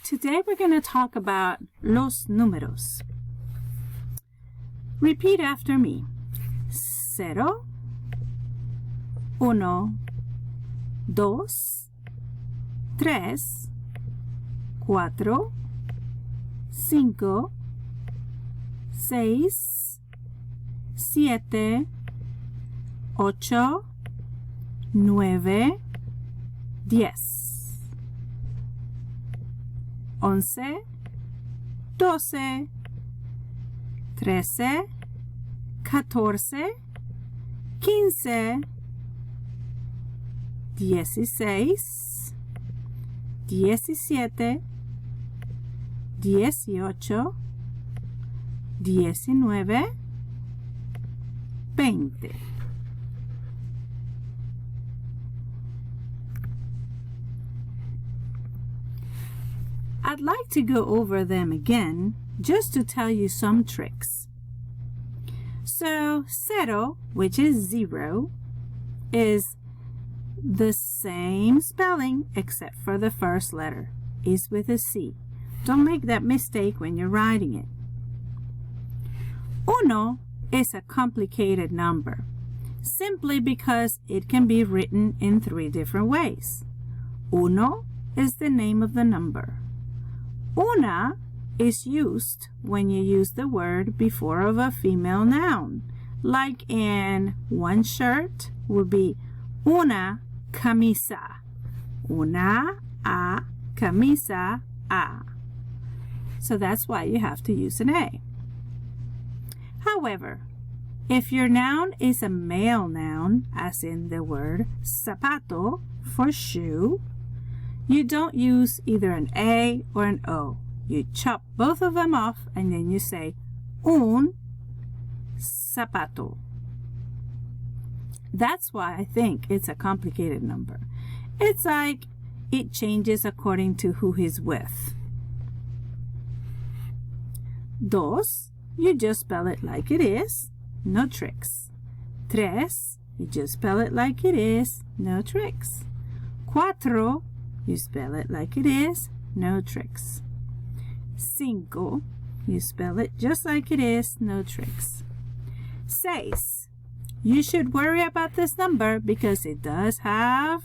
Today we're going to talk about los números. Repeat after me. 0, 1, 2, 3, 4, 5, 6, 7, 8, 9, 10. 11, 12, 13, 14, 15, 16, 17, 18, 19, 20. I'd like to go over them again just to tell you some tricks. So, cero, which is 0, is the same spelling except for the first letter. It's with a C. Don't make that mistake when you're writing it. Uno is a complicated number simply because it can be written in 3 different ways. Uno is the name of the number. Una is used when you use the word before of a female noun. Like in one shirt would be una camisa. Una a camisa a. So that's why you have to use an A. However, if your noun is a male noun, as in the word zapato for shoe, you don't use either an A or an O. You chop both of them off and then you say un zapato. That's why I think it's a complicated number. It's like it changes according to who he's with. Dos, you just spell it like it is, no tricks. Tres, you just spell it like it is, no tricks. Cuatro, you spell it like it is, no tricks. Cinco, you spell it just like it is, no tricks. Seis, you should worry about this number because it does have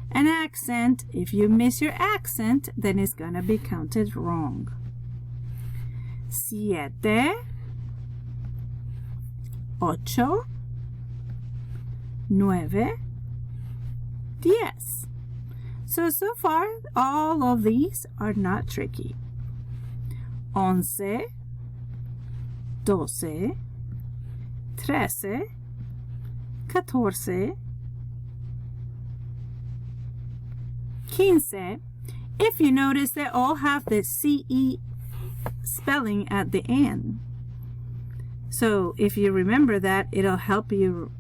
an accent. If you miss your accent, then it's going to be counted wrong. Siete, ocho, nueve, 10. So far, all of these are not tricky. 11, 12, 13, 14, 15. If you notice, they all have the CE spelling at the end. So if you remember that, it'll help you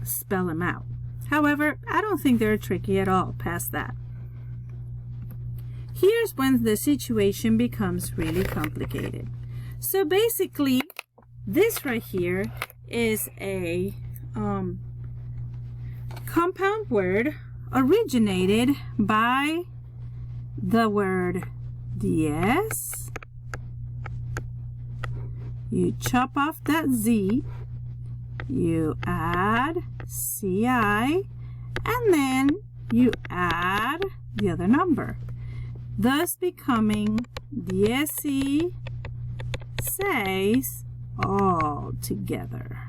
spell them out. However, I don't think they're tricky at all past that. Here's when the situation becomes really complicated. So basically, this right here is a compound word originated by the word diez. You chop off that Z, you add CI, and then you add the other number, thus becoming 16 all together.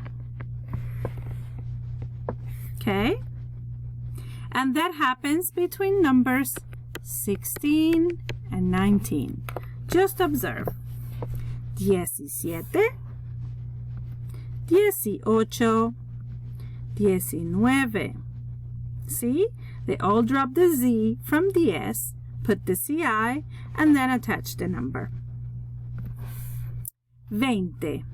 Okay? And that happens between numbers 16 and 19. Just observe. 17, 18, 19. See? They all drop the Z from diez, put the CI, and then attach the number. 20.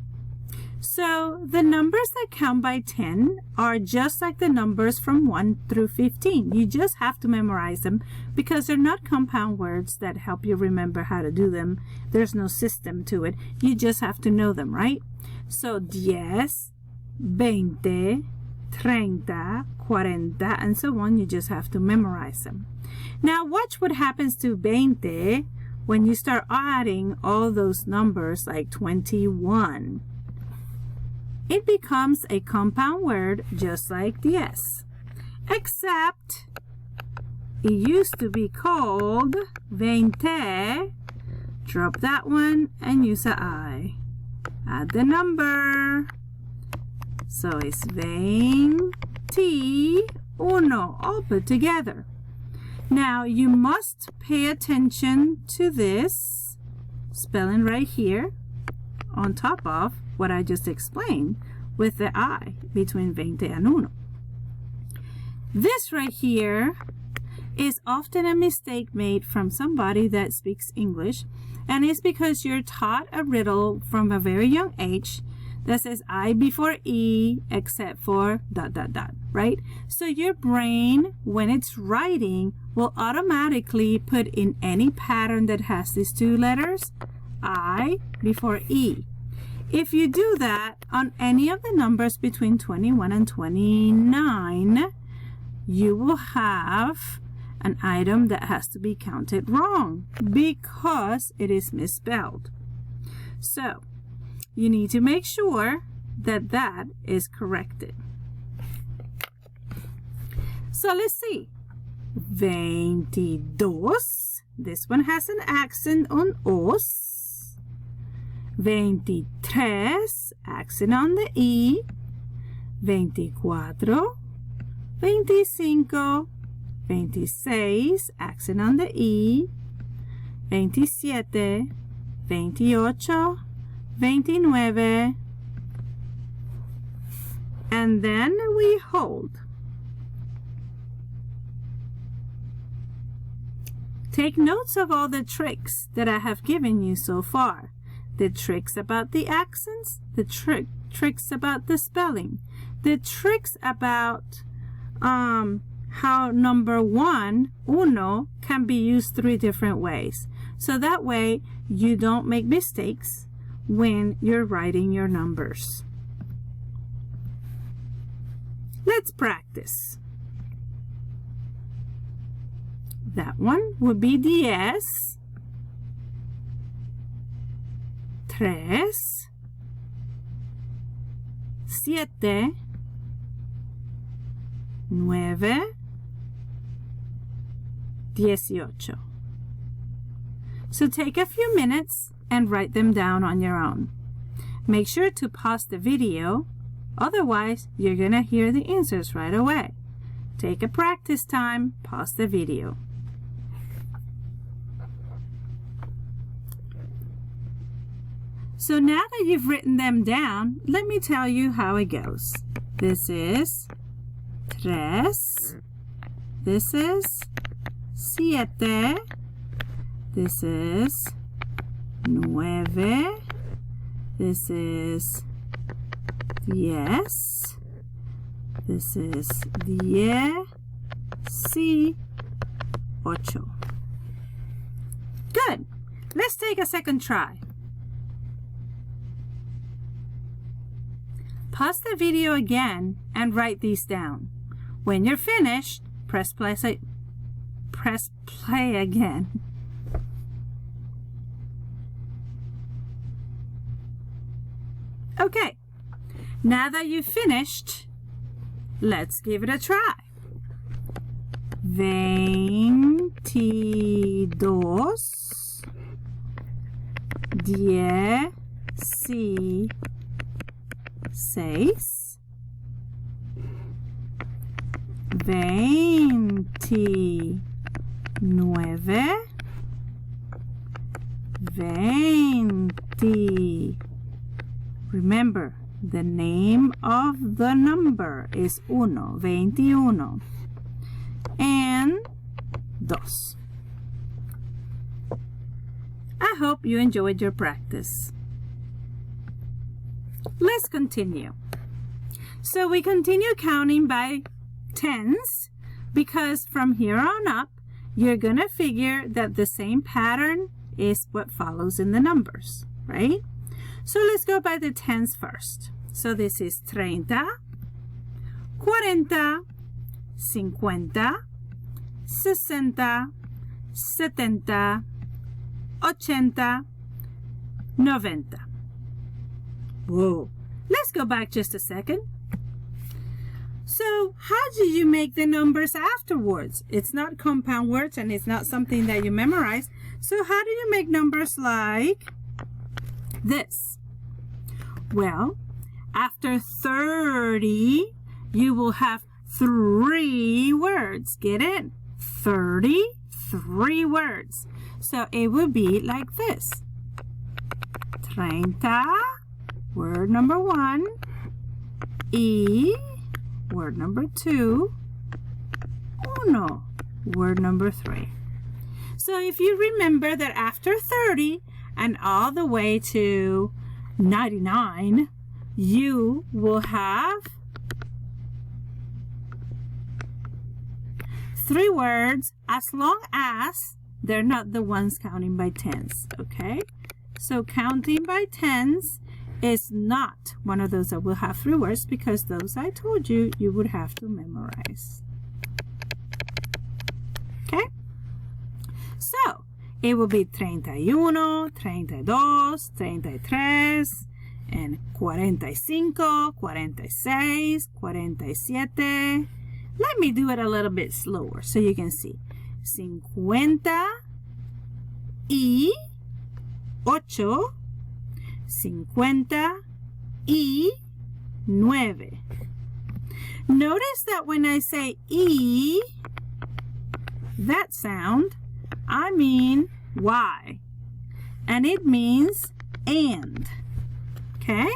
So the numbers that count by 10 are just like the numbers from 1 through 15. You just have to memorize them because they're not compound words that help you remember how to do them. There's no system to it. You just have to know them, right? So 10, 20, 30, 40, and so on. You just have to memorize them. Now watch what happens to 20 when you start adding all those numbers like 21, it becomes a compound word just like 10. Except it used to be called 20. Drop that one and use a I. Add the number. So it's 21, all put together. Now you must pay attention to this spelling right here on top of what I just explained with the I between 20 and 1. This right here is often a mistake made from somebody that speaks English, and it's because you're taught a riddle from a very young age that says I before E except for ... right? So your brain, when it's writing, will automatically put in any pattern that has these two letters, I before E. If you do that on any of the numbers between 21 and 29, you will have an item that has to be counted wrong because it is misspelled. So you need to make sure that that is corrected. So let's see. 22. This one has an accent on os. 23. Accent on the E. 24. 25. 26. Accent on the E. 27. 28. 29. And then we hold. Take notes of all the tricks that I have given you so far. The tricks about the accents, the tricks about the spelling, the tricks about how number 1, uno, can be used 3 different ways. So that way you don't make mistakes when you're writing your numbers. Let's practice. That one would be 10, 3, 7, 9, 18. So take a few minutes and write them down on your own. Make sure to pause the video, otherwise you're going to hear the answers right away. Take a practice time, pause the video. So now that you've written them down, let me tell you how it goes. This is 3, this is 7, this is 9, this is 10, this is 18. Good. Let's take a second try. Pause the video again and write these down. When you're finished, press play again. Okay, now that you've finished, let's give it a try. 22, 16, 29, 20. Remember, the name of the number is 21. And 2. I hope you enjoyed your practice. Let's continue. So we continue counting by tens because from here on up, you're going to figure that the same pattern is what follows in the numbers, right? So let's go by the tens first. So this is 30, 40, 50, 60, 70, 80, 90. Whoa. Let's go back just a second. So how do you make the numbers afterwards? It's not compound words and it's not something that you memorize. So how do you make numbers like this? Well, after 30, you will have 3 words. Get it? 30, 3 words. So it will be like this. 30, word number 1. Y, word number 2. Uno, word number 3. So if you remember that after 30 and all the way to 99, you will have 3 words as long as they're not the ones counting by tens, okay? So counting by tens is not one of those that will have 3 words because those I told you, you would have to memorize. Okay? So, it will be 31, 32, 33, and 45, 46, 47. Let me do it a little bit slower so you can see. 50 y 8, 50 y 9. Notice that when I say E, that sound, I mean Y. And it means and. Okay?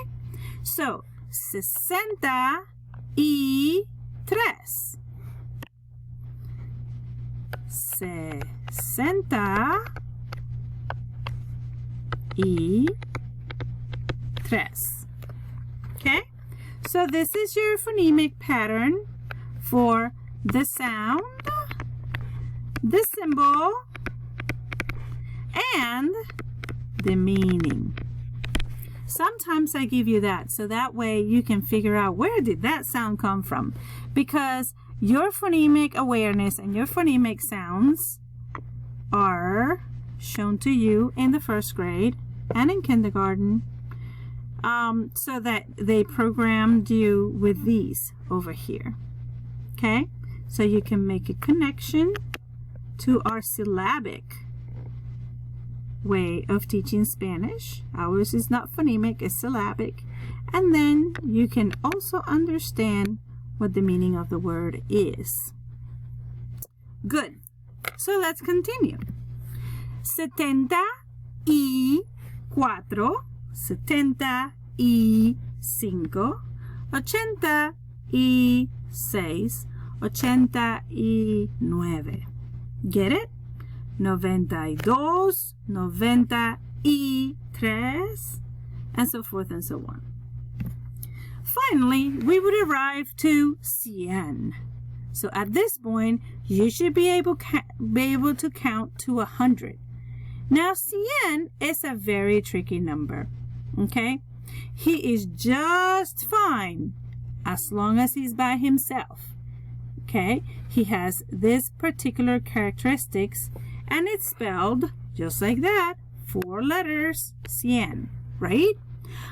So, 63. 63. Okay? So this is your phonemic pattern for the sound, the symbol, and the meaning. Sometimes I give you that so that way you can figure out where did that sound come from, because your phonemic awareness and your phonemic sounds are shown to you in the 1st grade and in kindergarten, so that they programmed you with these over here. Okay, so you can make a connection to our syllabic way of teaching Spanish. Ours is not phonemic, it's syllabic. And then you can also understand what the meaning of the word is. Good. So let's continue. 74, 75, 86, 89. Get it? 92, 93, and so forth and so on. Finally, we would arrive to 100. So at this point, you should be able to count to 100. Now, 100 is a very tricky number. Okay? He is just fine as long as he's by himself. Okay? He has this particular characteristics, and it's spelled just like that, 4 letters, 100, right?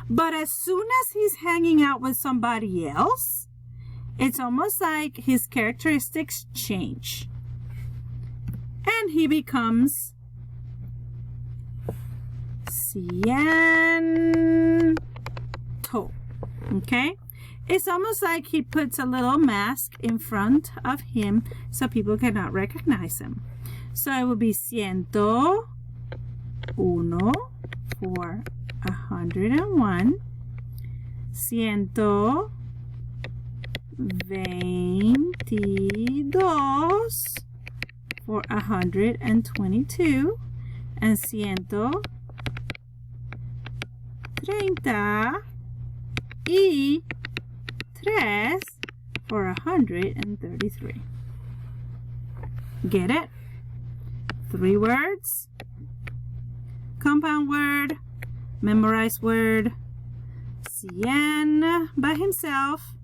But as soon as he's hanging out with somebody else, it's almost like his characteristics change. And he becomes 100. Okay? It's almost like he puts a little mask in front of him so people cannot recognize him. So it will be 101 for 101, 122 for 122, and 133 for 133. Get it? 3 words, compound word, memorized word, 100 by himself,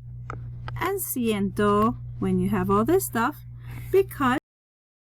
and 100 when you have all this stuff, because